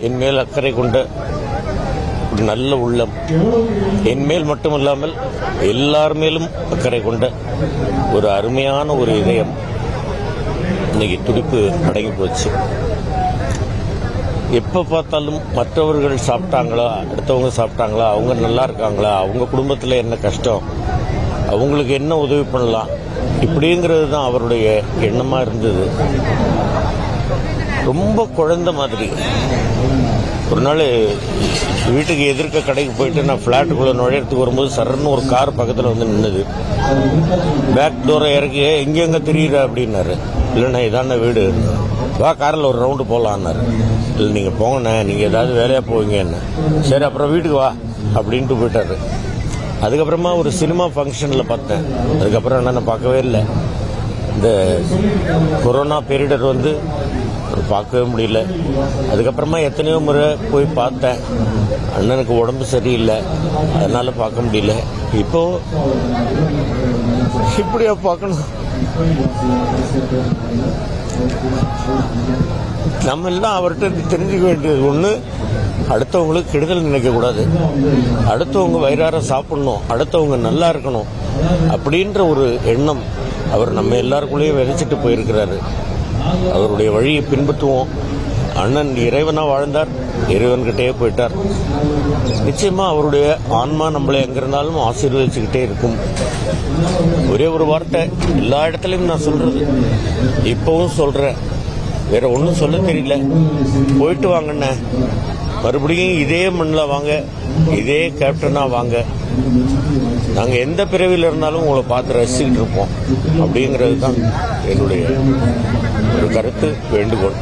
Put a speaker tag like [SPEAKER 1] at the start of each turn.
[SPEAKER 1] என் மேல் அக்கறை கொண்ட ஒரு நல்ல உள்ளம், என் மேல் மட்டுமல்லாமல் எல்லார் மேலும் அக்கறை கொண்ட ஒரு அருமையான ஒரு இதயம். இன்னைக்கு துடிப்பு அடங்கி போச்சு. எப்போ பார்த்தாலும் மற்றவர்கள் சாப்பிட்டாங்களா, அடுத்தவங்க சாப்பிட்டாங்களா, அவங்க நல்லா இருக்காங்களா, அவங்க குடும்பத்தில் என்ன கஷ்டம், அவங்களுக்கு என்ன உதவி பண்ணலாம், இப்படிங்கிறது தான் அவருடைய எண்ணமாக இருந்தது. ரொம்ப குழந்தை மாதிரி. ஒரு நாள் வீட்டுக்கு எதிர்க்க கடைக்கு போயிட்டு நான் ஃப்ளாட்டுக்குள்ளே நுழையறதுக்கு வரும்போது சரன்னு ஒரு கார் பக்கத்தில் வந்து நின்றுது. பேக் டோரை இறக்கி எங்கெங்க தெரியுற அப்படின்னாரு. இல்லைண்ணா இதான வீடு, வா காரில் ஒரு ரவுண்டு போகலான்னாரு. இல்லை நீங்கள் போங்கண்ணே, நீங்கள் ஏதாவது வேலையாக போவீங்கன்னு. சரி அப்புறம் வீட்டுக்கு வா அப்படின்ட்டு போயிட்டாரு. அதுக்கப்புறமா ஒரு சினிமா ஃபங்க்ஷனில் பார்த்தேன். அதுக்கப்புறம் என்னென்ன பார்க்கவே இல்லை. இந்த கொரோனா பீரியட் வந்து பார்க்கவே முடியல. அதுக்கப்புறமா எத்தனையோ முறை போய் பார்த்தேன். அண்ணனுக்கு உடம்பு சரியில்லை, அதனால பார்க்க முடியல. இப்போ இப்படியா பார்க்கணும்? நம்ம எல்லாம் அவர்கிட்ட தெரிஞ்சுக்க வேண்டியது ஒன்று, அடுத்தவங்களுக்கு கெடுதல் நினைக்கக்கூடாது, அடுத்தவங்க வயிறார சாப்பிடணும், அடுத்தவங்க நல்லா இருக்கணும் அப்படின்ற ஒரு எண்ணம் அவர் நம்ம எல்லாருக்குள்ளேயும் விதைச்சிட்டு போயிருக்கிறாரு. அவருடைய வழியை பின்பற்றுவோம். அண்ணன் இறைவனாக வாழ்ந்தார், இறைவன்கிட்டே போயிட்டார். நிச்சயமா அவருடைய ஆன்மா நம்மளை எங்க இருந்தாலும் ஆசீர்வதிச்சுக்கிட்டே இருக்கும். ஒரே ஒரு வார்த்தை எல்லா இடத்துலையும் நான் சொல்றது, இப்பவும் சொல்றேன், வேற ஒன்றும் சொல்ல தெரியல. போயிட்டு வாங்கண்ணே, மறுபடியும் இதே மண்ணில் வாங்க, இதே கேப்டனா வாங்க. நாங்கள் எந்த பிறவியில் இருந்தாலும் உங்களை பார்த்து ரசிச்சுக்கிட்டு இருப்போம் அப்படிங்கிறது தான் என்னுடைய ஒரு கருத்து, வேண்டுகோள்.